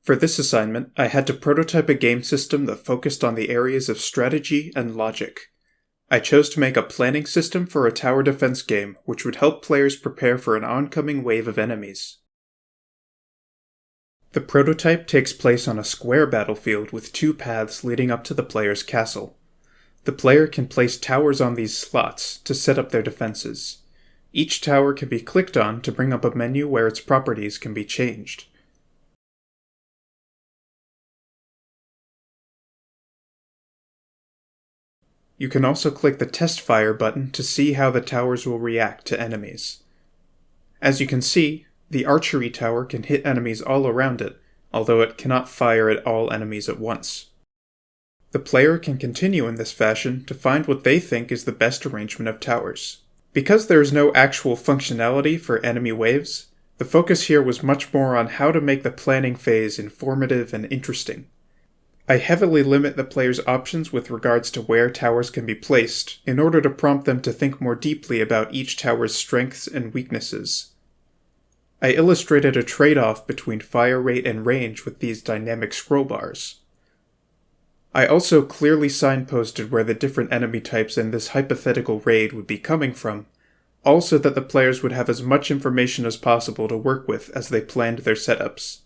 For this assignment, I had to prototype a game system that focused on the areas of strategy and logic. I chose to make a planning system for a tower defense game which would help players prepare for an oncoming wave of enemies. The prototype takes place on a square battlefield with two paths leading up to the player's castle. The player can place towers on these slots to set up their defenses. Each tower can be clicked on to bring up a menu where its properties can be changed. You can also click the Test Fire button to see how the towers will react to enemies. As you can see, the archery tower can hit enemies all around it, although it cannot fire at all enemies at once. The player can continue in this fashion to find what they think is the best arrangement of towers. Because there is no actual functionality for enemy waves, the focus here was much more on how to make the planning phase informative and interesting. I heavily limit the player's options with regards to where towers can be placed, in order to prompt them to think more deeply about each tower's strengths and weaknesses. I illustrated a trade-off between fire rate and range with these dynamic scroll bars. I also clearly signposted where the different enemy types in this hypothetical raid would be coming from, all so that the players would have as much information as possible to work with as they planned their setups.